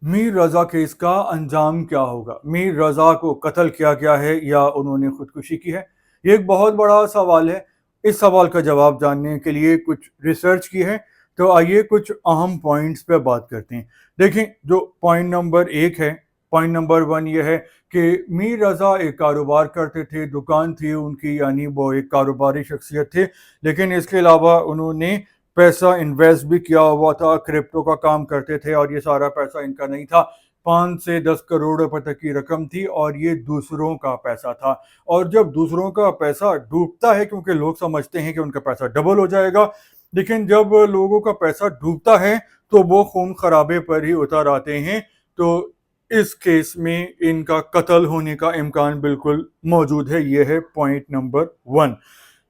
मीर रजा case का अंजाम क्या होगा? मीर रजा को कत्ल किया गया है या उन्होंने खुदकुशी की है? ये एक बहुत बड़ा सवाल है। इस सवाल का जवाब जानने के लिए कुछ रिसर्च की है। तो आइए कुछ अहम पॉइंट्स पे बात करते हैं। देखें, जो पॉइंट नंबर एक है, पॉइंट नंबर वन ये है कि मीर रजा एक कारोबार करते थे, दुकान थी उनकी, यानी वो एक कारोबारी शख्सियत थे। लेकिन इसके अलावा उन्होंने पैसा इन्वेस्ट भी किया हुआ था, क्रिप्टो का काम करते थे, और ये सारा पैसा इनका नहीं था। 5 से 10 करोड़ रुपए तक की रकम थी और ये दूसरों का पैसा था। और जब दूसरों का पैसा डूबता है, क्योंकि लोग समझते हैं कि उनका पैसा डबल हो जाएगा, लेकिन जब लोगों का पैसा डूबता है तो वो खून खराबे पर ही उतर आते हैं। तो इस केस में इनका कत्ल होने का इम्कान बिल्कुल मौजूद है। ये है पॉइंट नंबर वन।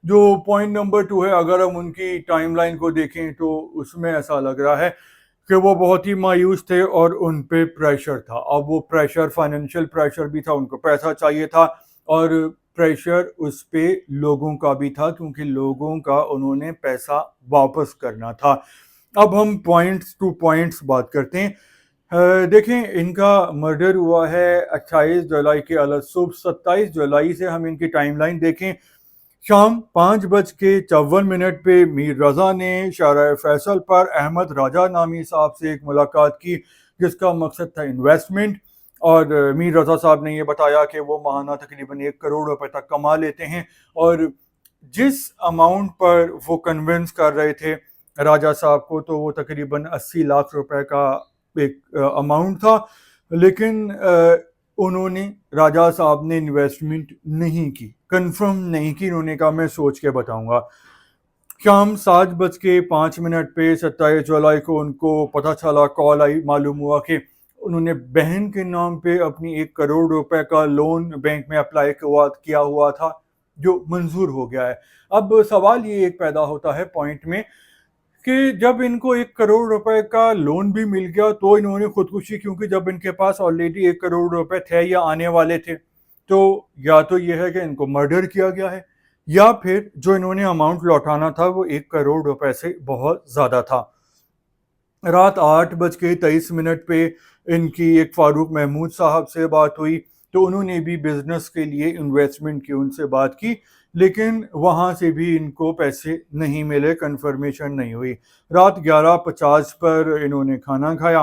जो पॉइंट नंबर टू है, अगर हम उनकी टाइमलाइन को देखें तो उसमें ऐसा लग रहा है कि वो बहुत ही मायूस थे और उन पे प्रेशर था। अब वो प्रेशर फाइनेंशियल प्रेशर भी था, उनको पैसा चाहिए था, और प्रेशर उस पे लोगों का भी था, क्योंकि लोगों का उन्होंने पैसा वापस करना था। अब हम पॉइंट्स टू पॉइंट्स बात करते हैं। देखें, इनका मर्डर हुआ है 28 जुलाई के अलग सुबह। 27 जुलाई से हम इनकी टाइमलाइन देखें, शाम 5:54 पे मीर रजा ने शारा फैसल पर अहमद राजा नामी साहब से एक मुलाकात की, जिसका मकसद था इन्वेस्टमेंट। और मीर रजा साहब ने ये बताया कि वो माहाना तकरीबन 1 करोड़ रुपए तक कमा लेते हैं। और जिस अमाउंट पर वो कन्विंस कर रहे थे राजा साहब को, तो वो तकरीबन 80 लाख रुपए का एक अमाउंट था। लेकिन उन्होंने, राजा साहब ने इन्वेस्टमेंट नहीं की, कंफर्म नहीं की। उन्होंने कहा मैं सोच के बताऊंगा। शाम 7:05 पे 27 जुलाई को उनको पता चला, कॉल आई, मालूम हुआ कि उन्होंने बहन के नाम पे अपनी 1 करोड़ रुपए का लोन बैंक में अप्लाई किया हुआ था, जो मंजूर हो गया है। अब सवाल ये एक पैदा होता है पॉइंट में कि जब इनको 1 करोड़ रुपए का लोन भी मिल गया तो इन्होंने खुदकुशी, क्योंकि जब इनके पास ऑलरेडी 1 करोड़ रुपए थे या आने वाले थे, तो या तो यह है कि इनको मर्डर किया गया है, या फिर जो इन्होंने अमाउंट लौटाना था वो 1 करोड़ रुपए से बहुत ज्यादा था। रात 8:23 पे इनकी एक फारूक महमूद साहब से बात हुई, तो उन्होंने भी बिजनेस के लिए इन्वेस्टमेंट की उनसे बात की, लेकिन वहाँ से भी इनको पैसे नहीं मिले, कंफर्मेशन नहीं हुई। रात 11:50 पर इन्होंने खाना खाया।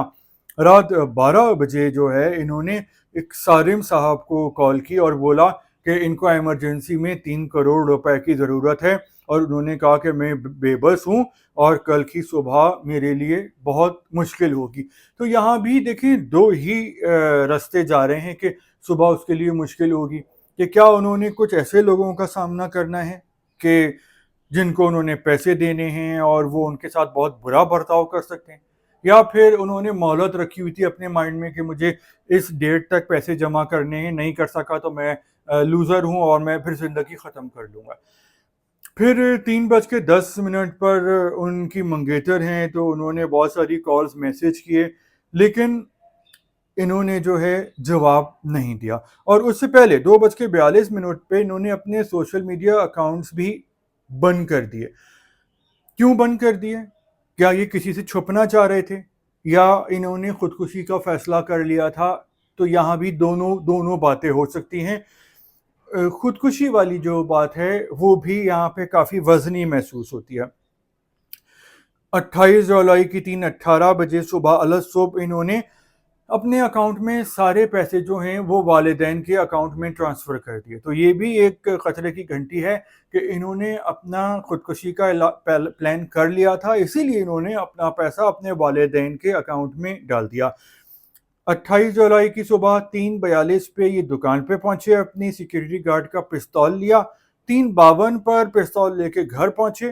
रात 12 बजे जो है, इन्होंने एक सारिम साहब को कॉल की और बोला कि इनको इमरजेंसी में 3 करोड़ रुपए की ज़रूरत है, और उन्होंने कहा कि मैं बेबस हूँ और कल की सुबह मेरे लिए बहुत मुश्किल होगी। तो यहाँ भी देखें, दो ही रास्ते जा रहे हैं कि सुबह उसके लिए मुश्किल होगी, कि क्या उन्होंने कुछ ऐसे लोगों का सामना करना है कि जिनको उन्होंने पैसे देने हैं और वो उनके साथ बहुत बुरा बर्ताव कर सकते हैं, या फिर उन्होंने मोहलत रखी हुई थी अपने माइंड में कि मुझे इस डेट तक पैसे जमा करने हैं, नहीं कर सका तो मैं लूज़र हूँ और मैं फिर ज़िंदगी ख़त्म कर लूँगा। फिर 3:10 पर उनकी मंगेतर हैं, तो उन्होंने बहुत सारी कॉल्स मैसेज किए, लेकिन इन्होंने जो है जवाब नहीं दिया। और उससे पहले 2:42 पे इन्होंने अपने सोशल मीडिया अकाउंट्स भी बंद कर दिए। क्यों बंद कर दिए? क्या ये किसी से छुपना चाह रहे थे, या इन्होंने खुदकुशी का फैसला कर लिया था? तो यहाँ भी दोनों दोनों बातें हो सकती हैं। खुदकुशी वाली जो बात है वो भी यहाँ पे काफ़ी वजनी महसूस होती है। 28 जुलाई की 3:18 सुबह अलग सुबह इन्होंने अपने अकाउंट में सारे पैसे जो हैं वो वालिदैन के अकाउंट में ट्रांसफ़र कर दिए। तो ये भी एक ख़तरे की घंटी है कि इन्होंने अपना खुदकुशी का प्लान कर लिया था, इसीलिए इन्होंने अपना पैसा अपने वालिदैन के अकाउंट में डाल दिया। 28 जुलाई की सुबह 3:42 पे ये दुकान पे पहुंचे, अपनी सिक्योरिटी गार्ड का पिस्तौल लिया। 3:52 पर पिस्तौल लेके घर पहुंचे।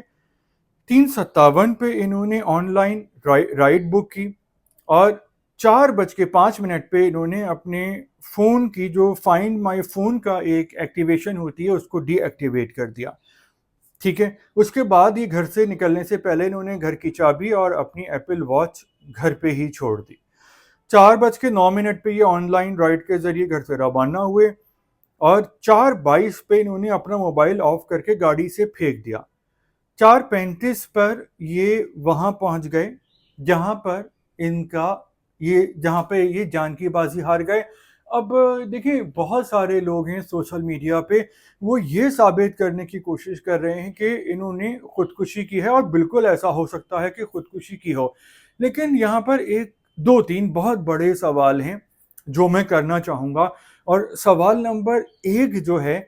3:57 पे इन्होंने ऑनलाइन राइड बुक की, और 4:05 पे इन्होंने अपने फ़ोन की जो फाइंड माई फ़ोन का एक एक्टिवेशन होती है उसको डीएक्टिवेट कर दिया। ठीक है, उसके बाद ये घर से निकलने से पहले इन्होंने घर की चाबी और अपनी एप्पल वॉच घर पे ही छोड़ दी। 4:09 पे ये ऑनलाइन राइड के जरिए घर से रवाना हुए, और 4:22 पे इन्होंने अपना मोबाइल ऑफ करके गाड़ी से फेंक दिया। 4:35 पर ये वहां पहुंच गए जहां पर इनका یہ جہاں پہ یہ جان کی بازی ہار گئے. اب دیکھیں بہت سارے لوگ ہیں سوشل میڈیا پہ وہ یہ ثابت کرنے کی کوشش کر رہے ہیں کہ انہوں نے خودکشی کی ہے، اور بالکل ایسا ہو سکتا ہے کہ خودکشی کی ہو. لیکن یہاں پر ایک دو تین بہت بڑے سوال ہیں جو میں کرنا چاہوں گا. اور سوال نمبر ایک جو ہے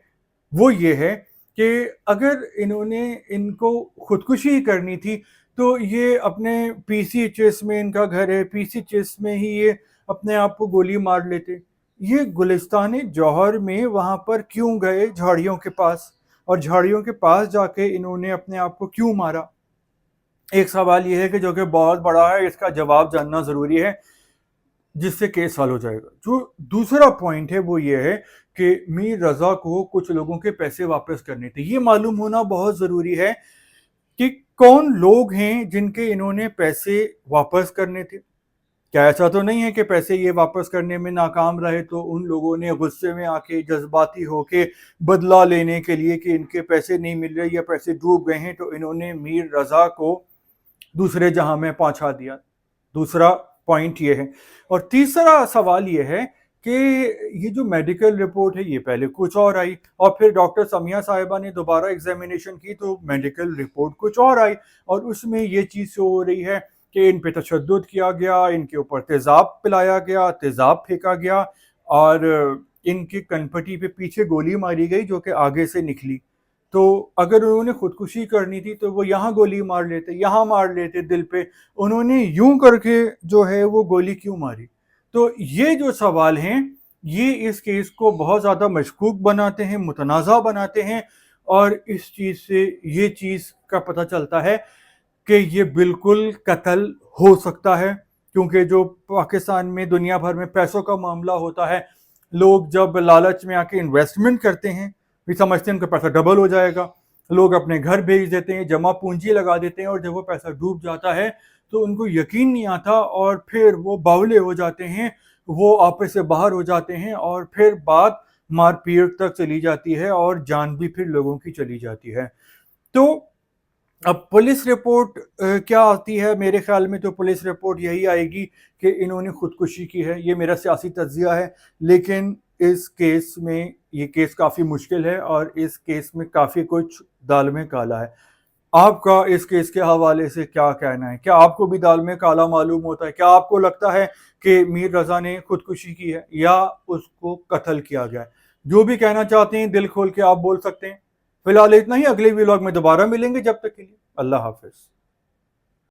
وہ یہ ہے کہ اگر انہوں نے ان کو خودکشی کرنی تھی تو یہ اپنے پی سی ایچ ایس میں ان کا گھر ہے، پی سی ایچ ایس میں ہی یہ اپنے آپ کو گولی مار لیتے. یہ گلستان جوہر میں وہاں پر کیوں گئے جھاڑیوں کے پاس، اور جھاڑیوں کے پاس جا کے انہوں نے اپنے آپ کو کیوں مارا؟ ایک سوال یہ ہے کہ جو کہ بہت بڑا ہے، اس کا جواب جاننا ضروری ہے جس سے کیس حل ہو جائے گا. جو دوسرا پوائنٹ ہے وہ یہ ہے کہ میر رضا کو کچھ لوگوں کے پیسے واپس کرنے تھے. یہ معلوم ہونا بہت ضروری ہے کہ کون لوگ ہیں جن کے انہوں نے پیسے واپس کرنے تھے. کیا ایسا تو نہیں ہے کہ پیسے یہ واپس کرنے میں ناکام رہے تو ان لوگوں نے غصے میں آ کے جذباتی ہو کے بدلہ لینے کے لیے کہ ان کے پیسے نہیں مل رہے یا پیسے ڈوب گئے ہیں تو انہوں نے میر رضا کو دوسرے جہاں میں پہنچا دیا؟ دوسرا پوائنٹ یہ ہے. اور تیسرا سوال یہ ہے کہ یہ جو میڈیکل رپورٹ ہے یہ پہلے کچھ اور آئی، اور پھر ڈاکٹر سمیہ صاحبہ نے دوبارہ ایگزامینیشن کی تو میڈیکل رپورٹ کچھ اور آئی، اور اس میں یہ چیز شو ہو رہی ہے کہ ان پہ تشدد کیا گیا، ان کے اوپر تیزاب پلایا گیا، تیزاب پھینکا گیا، اور ان کی کنپٹی پہ پیچھے گولی ماری گئی جو کہ آگے سے نکلی. تو اگر انہوں نے خودکشی کرنی تھی تو وہ یہاں گولی مار لیتے، یہاں مار لیتے دل پہ، انہوں نے یوں کر کے جو ہے وہ گولی کیوں ماری؟ تو یہ جو سوال ہیں یہ اس کیس کو بہت زیادہ مشکوک بناتے ہیں، متنازع بناتے ہیں، اور اس چیز سے یہ چیز کا پتہ چلتا ہے کہ یہ بالکل قتل ہو سکتا ہے. کیونکہ جو پاکستان میں دنیا بھر میں پیسوں کا معاملہ ہوتا ہے، لوگ جب لالچ میں آ کے انویسٹمنٹ کرتے ہیں بھی سمجھتے ہیں ان کا پیسہ ڈبل ہو جائے گا، لوگ اپنے گھر بھیج دیتے ہیں، جمع پونجی لگا دیتے ہیں، اور جب وہ پیسہ ڈوب جاتا ہے تو ان کو یقین نہیں آتا اور پھر وہ باولے ہو جاتے ہیں، وہ آپس سے باہر ہو جاتے ہیں، اور پھر بات مار پیٹ تک چلی جاتی ہے اور جان بھی پھر لوگوں کی چلی جاتی ہے. تو اب پولیس رپورٹ کیا آتی ہے؟ میرے خیال میں تو پولیس رپورٹ یہی آئے گی کہ انہوں نے خودکشی کی ہے. یہ میرا سیاسی تجزیہ ہے، لیکن اس کیس میں یہ کیس کافی مشکل ہے اور اس کیس میں کافی کچھ دال میں کالا ہے. آپ کا اس کیس کے حوالے سے کیا کہنا ہے؟ کیا آپ کو بھی دال میں کالا معلوم ہوتا ہے؟ کیا آپ کو لگتا ہے کہ میر رضا نے خودکشی کی ہے یا اس کو قتل کیا گیا ہے؟ جو بھی کہنا چاہتے ہیں دل کھول کے آپ بول سکتے ہیں. فی الحال اتنا ہی، اگلے ولاگ میں دوبارہ ملیں گے، جب تک کے لیے اللہ حافظ.